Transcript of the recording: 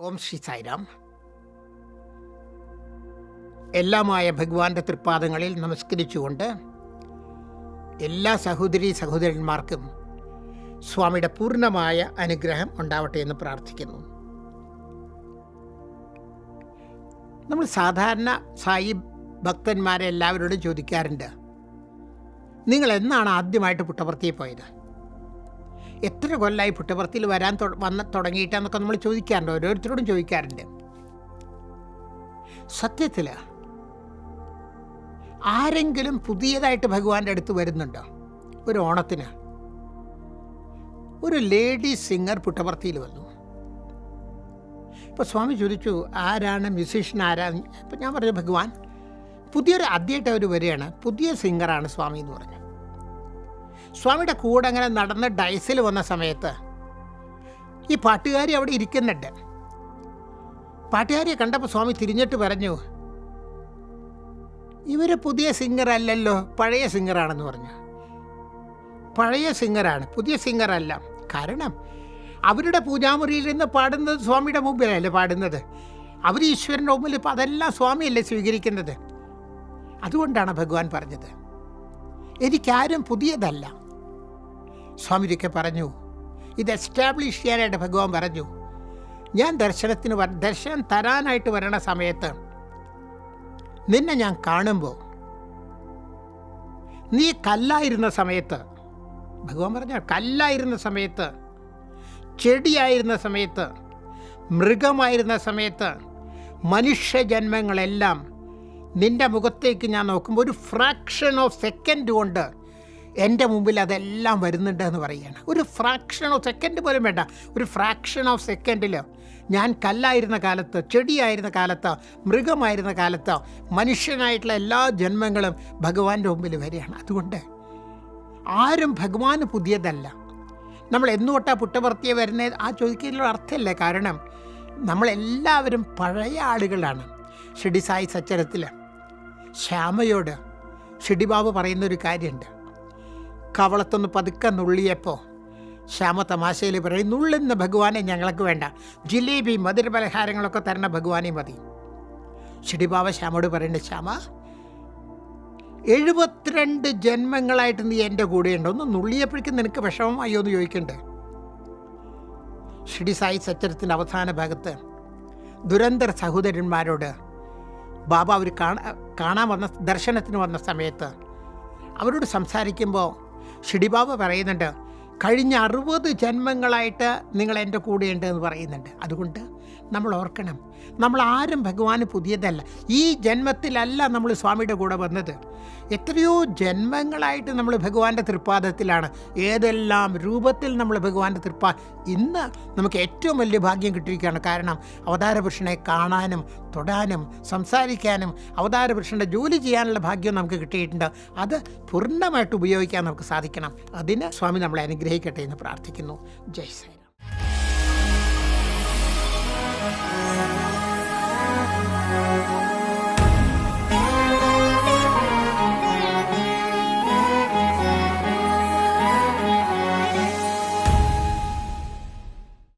ഓം ശ്രീ സായിരാം. എല്ലാമായ ഭഗവാന്റെ തൃപ്പാദങ്ങളിൽ നമസ്കരിച്ചുകൊണ്ട് എല്ലാ സഹോദരീ സഹോദരന്മാർക്കും സ്വാമിയുടെ പൂർണ്ണമായ അനുഗ്രഹം ഉണ്ടാവട്ടെ എന്ന് പ്രാർത്ഥിക്കുന്നു. നമ്മൾ സാധാരണ സായി ഭക്തന്മാരെ എല്ലാവരോടും ചോദിക്കാറുണ്ട്, നിങ്ങൾ എന്നാണ് ആദ്യമായിട്ട് പുട്ടപർത്തിയിൽ പോയത്? എത്ര കൊല്ലമായി പുട്ടപർത്തിയിൽ വന്ന് തുടങ്ങിയിട്ടെന്നൊക്കെ നമ്മൾ ചോദിക്കാറുണ്ട്, ഓരോരുത്തരോടും ചോദിക്കാറുണ്ട്. സത്യത്തിൽ ആരെങ്കിലും പുതിയതായിട്ട് ഭഗവാന്റെ അടുത്ത് വരുന്നുണ്ടോ? ഒരു ഓണത്തിന് ഒരു ലേഡി സിംഗർ പുട്ടപർത്തിയിൽ വന്നു. ഇപ്പോൾ സ്വാമി ചോദിച്ചു, ആരാണ് മ്യൂസീഷ്യൻ, ആരാണ്? അപ്പം ഞാൻ പറഞ്ഞു, ഭഗവാൻ പുതിയൊരു ആദ്യമായിട്ട് അവർ വരികയാണ്, പുതിയ സിംഗറാണ് സ്വാമി എന്ന് പറഞ്ഞു. സ്വാമിയുടെ കൂടെ അങ്ങനെ നടന്ന് ഡൈസിൽ വന്ന സമയത്ത് ഈ പാട്ടുകാരി അവിടെ ഇരിക്കുന്നുണ്ട്. പാട്ടുകാരിയെ കണ്ടപ്പോൾ സ്വാമി തിരിഞ്ഞിട്ട് പറഞ്ഞു, ഇവർ പുതിയ സിംഗർ അല്ലല്ലോ, പഴയ സിംഗറാണെന്ന് പറഞ്ഞു. പഴയ സിംഗറാണ്, പുതിയ സിംഗറല്ല. കാരണം അവരുടെ പൂജാമുറിയിൽ നിന്ന് പാടുന്നത് സ്വാമിയുടെ മുമ്പിലല്ലേ പാടുന്നത്. അവർ ഈശ്വരൻ്റെ മുമ്പിൽ ഇപ്പം അതെല്ലാം സ്വാമിയല്ലേ സ്വീകരിക്കുന്നത്. അതുകൊണ്ടാണ് ഭഗവാൻ പറഞ്ഞത്, എനിക്കാരും പുതിയതല്ല. സ്വാമിയൊക്കെ പറഞ്ഞു, ഇത് എസ്റ്റാബ്ലിഷ് ചെയ്യാനായിട്ട് ഭഗവാൻ പറഞ്ഞു, ഞാൻ ദർശനം തരാനായിട്ട് വരണ സമയത്ത് നിന്നെ ഞാൻ കാണുമ്പോൾ നീ കല്ലായിരുന്ന സമയത്ത്, ഭഗവാൻ പറഞ്ഞ കല്ലായിരുന്ന സമയത്ത്, ചെടിയായിരുന്ന സമയത്ത്, മൃഗമായിരുന്ന സമയത്ത്, മനുഷ്യജന്മങ്ങളെല്ലാം നിൻ്റെ മുഖത്തേക്ക് ഞാൻ നോക്കുമ്പോൾ ഒരു ഫ്രാക്ഷൻ ഓഫ് സെക്കൻഡ് കൊണ്ട് എൻ്റെ മുമ്പിൽ അതെല്ലാം വരുന്നുണ്ട് എന്ന് പറയുകയാണ്. ഒരു ഫ്രാക്ഷൻ ഓഫ് സെക്കൻഡ് പോലും വേണ്ട, ഒരു ഫ്രാക്ഷൻ ഓഫ് സെക്കൻഡിൽ ഞാൻ കല്ലായിരുന്ന കാലത്ത്, ചെടിയായിരുന്ന കാലത്ത്, മൃഗമായിരുന്ന കാലത്ത്, മനുഷ്യനായിട്ടുള്ള എല്ലാ ജന്മങ്ങളും ഭഗവാന്റെ മുമ്പിൽ വരികയാണ്. അതുകൊണ്ട് ആരും ഭഗവാന് പുതിയതല്ല. നമ്മൾ എന്നുതൊട്ടാ പുട്ടപർത്തിയെ വരുന്നത് ആ ചോദിക്കുന്നതിലുള്ള അർത്ഥമല്ലേ. കാരണം നമ്മളെല്ലാവരും പഴയ ആളുകളാണ്. ഷിർഡി സായി സച്ചരത്തിൽ ശ്യാമയോട് ഷിർഡിബാബു പറയുന്നൊരു കാര്യമുണ്ട്. കവളത്തൊന്ന് പതുക്കെ നുള്ളിയപ്പോൾ ശ്യാമ തമാശയിൽ പറയും, നുള്ളുന്ന ഭഗവാനെ ഞങ്ങൾക്ക് വേണ്ട, ജിലേബി മധുരപലഹാരങ്ങളൊക്കെ തരണ ഭഗവാനെ മതി. ഷിർഡിബാബ ശ്യാമോട് പറയുന്നത്, ശ്യാമ 72 ജന്മങ്ങളായിട്ട് നീ എൻ്റെ കൂടെയുണ്ടോ, ഒന്ന് നുള്ളിയപ്പോഴേക്കും നിനക്ക് വിഷമമായോ എന്ന് ചോദിക്കണ്ടേ. ഷിർഡി സായി സച്ചരത്തിൻ്റെ അവസാന ഭാഗത്ത് ദുരന്തർ സഹോദരന്മാരോട് ബാബ അവർ കാണാൻ വന്ന, ദർശനത്തിന് വന്ന സമയത്ത് അവരോട് സംസാരിക്കുമ്പോൾ ഷിർഡിബാബ പറയുന്നുണ്ട്, കഴിഞ്ഞ 60 ജന്മങ്ങളായിട്ട് നിങ്ങൾ എൻ്റെ കൂടെയുണ്ട് എന്ന് പറയുന്നുണ്ട്. അതുകൊണ്ട് നമ്മൾ ഓർക്കണം, നമ്മൾ ആരും ഭഗവാന് പുതിയതല്ല. ഈ ജന്മത്തിലല്ല നമ്മൾ സ്വാമിയുടെ കൂടെ വന്നത്. എത്രയോ ജന്മങ്ങളായിട്ട് നമ്മൾ ഭഗവാന്റെ തൃപ്പാദത്തിലാണ്. ഏതെല്ലാം രൂപത്തിൽ നമ്മൾ ഭഗവാന്റെ ഇന്ന് നമുക്ക് ഏറ്റവും വലിയ ഭാഗ്യം കിട്ടിയിരിക്കുകയാണ്. കാരണം അവതാരപുരുഷനെ കാണാനും തൊടാനും സംസാരിക്കാനും അവതാരപുരുഷൻ്റെ ജോലി ചെയ്യാനുള്ള ഭാഗ്യം നമുക്ക് കിട്ടിയിട്ടുണ്ട്. അത് പൂർണ്ണമായിട്ട് ഉപയോഗിക്കാൻ നമുക്ക് സാധിക്കണം. അതിന് സ്വാമി നമ്മളെ അനുഗ്രഹിക്കട്ടെ എന്ന് പ്രാർത്ഥിക്കുന്നു. ജയ് സായി.